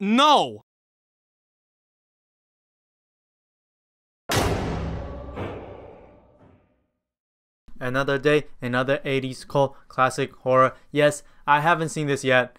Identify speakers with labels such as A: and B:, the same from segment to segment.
A: No!
B: Another day, another 80s cult classic horror. Yes, I haven't seen this yet.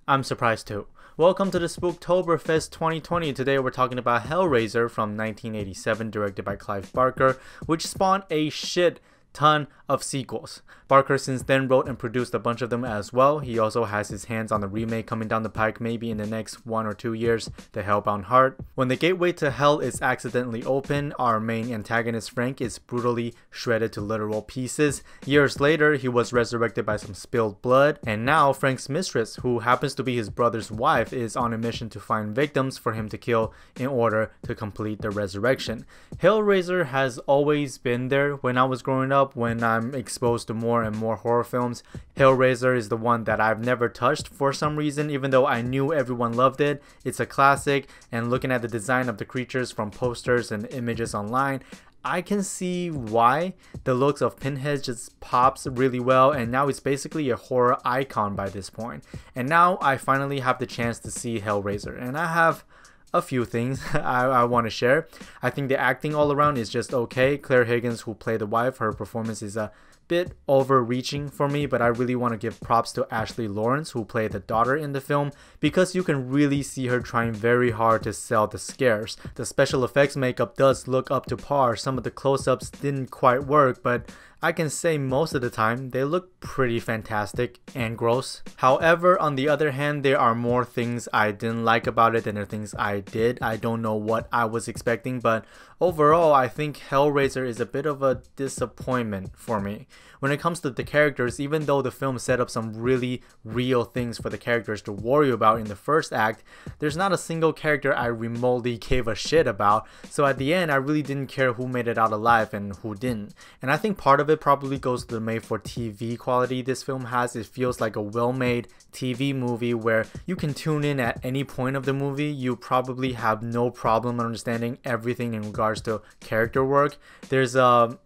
B: I'm surprised too. Welcome to the Spooktober Fest 2020. Today we're talking about Hellraiser from 1987, directed by Clive Barker, which spawned a shit ton of sequels. Barker since then wrote and produced a bunch of them as well. He also has his hands on the remake coming down the pike maybe in the next 1 or 2 years, The Hellbound Heart. When the gateway to hell is accidentally open, our main antagonist Frank is brutally shredded to literal pieces. Years later, he was resurrected by some spilled blood, and now Frank's mistress, who happens to be his brother's wife, is on a mission to find victims for him to kill in order to complete the resurrection. Hellraiser has always been there when I was growing up. When I'm exposed to more and more horror films, Hellraiser is the one that I've never touched for some reason, even though I knew everyone loved it. It's a classic, and looking at the design of the creatures from posters and images online, I can see why. The looks of Pinhead just pops really well, and now it's basically a horror icon by this point. And now I finally have the chance to see Hellraiser, and I have a few things I want to share. I think the acting all around is just okay. Claire Higgins, who played the wife, her performance is a bit overreaching for me, but I really want to give props to Ashley Lawrence, who played the daughter in the film, because you can really see her trying very hard to sell the scares. The special effects makeup does look up to par. Some of the close-ups didn't quite work, but I can say most of the time they look pretty fantastic and gross. However, on the other hand, there are more things I didn't like about it than the things I did. I don't know what I was expecting, but overall I think Hellraiser is a bit of a disappointment for me. When it comes to the characters, even though the film set up some really real things for the characters to worry about in the first act, there's not a single character I remotely gave a shit about, so at the end I really didn't care who made it out alive and who didn't. And I think part of it probably goes to the made-for-TV quality this film has. It feels like a well-made TV movie where you can tune in at any point of the movie. You probably have no problem understanding everything in regards to character work. There's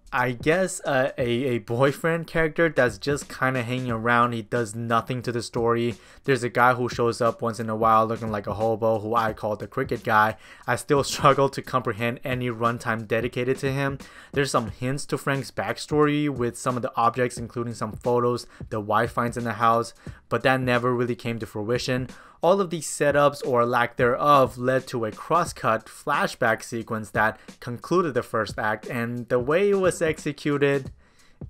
B: I guess a boyfriend character that's just kind of hanging around. He does nothing to the story. There's a guy who shows up once in a while looking like a hobo, who I call the cricket guy. I still struggle to comprehend any runtime dedicated to him. There's some hints to Frank's backstory with some of the objects, including some photos the wife finds in the house, but that never really came to fruition. All of these setups, or lack thereof, led to a cross-cut flashback sequence that concluded the first act, and the way it was executed,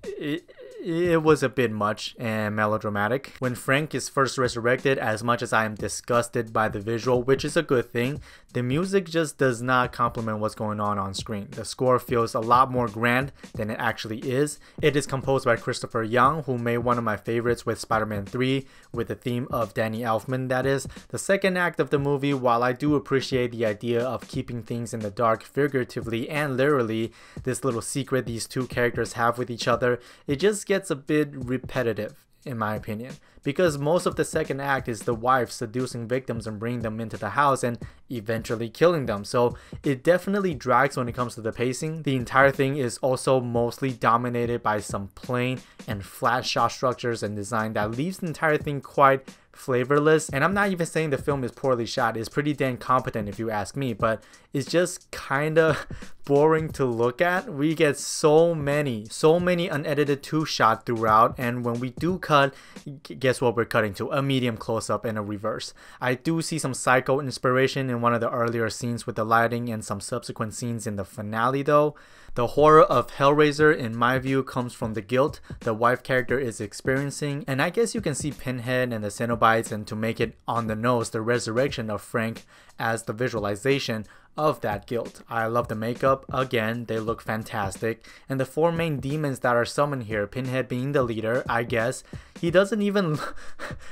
B: it was a bit much and melodramatic. When Frank is first resurrected, as much as I am disgusted by the visual, which is a good thing, the music just does not complement what's going on screen. The score feels a lot more grand than it actually is. It is composed by Christopher Young, who made one of my favorites with Spider-Man 3, with the theme of Danny Elfman, that is. The second act of the movie, while I do appreciate the idea of keeping things in the dark figuratively and literally, this little secret these two characters have with each other, it just gets a bit repetitive in my opinion, because most of the second act is the wife seducing victims and bringing them into the house and eventually killing them. So it definitely drags when it comes to the pacing. The entire thing is also mostly dominated by some plain and flat shot structures and design that leaves the entire thing quite flavorless. And I'm not even saying the film is poorly shot. It's pretty damn competent if you ask me, but it's just kind of boring to look at. We get so many unedited two shot throughout, and when we do cut, guess what we're cutting to? A medium close-up and a reverse. I do see some Psycho inspiration in one of the earlier scenes with the lighting and some subsequent scenes in the finale though. The horror of Hellraiser, in my view, comes from the guilt the wife character is experiencing, and I guess you can see Pinhead and the Cenobites, and to make it on the nose, the resurrection of Frank as the visualization of that guilt. I love the makeup. Again, they look fantastic. And the four main demons that are summoned here, Pinhead being the leader, I guess, he doesn't even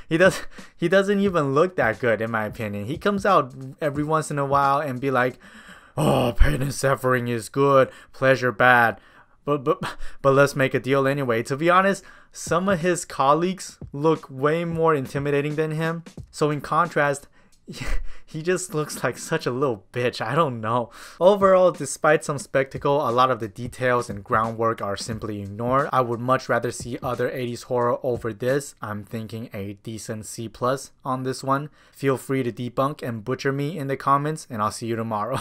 B: he doesn't even look that good in my opinion. He comes out every once in a while and be like, "Oh, pain and suffering is good, pleasure bad. But let's make a deal anyway." To be honest, some of his colleagues look way more intimidating than him. So in contrast, He just looks like such a little bitch. I don't know. Overall, despite some spectacle, a lot of the details and groundwork are simply ignored. I would much rather see other 80s horror over this. I'm thinking a decent C+ on this one. Feel free to debunk and butcher me in the comments, and I'll see you tomorrow.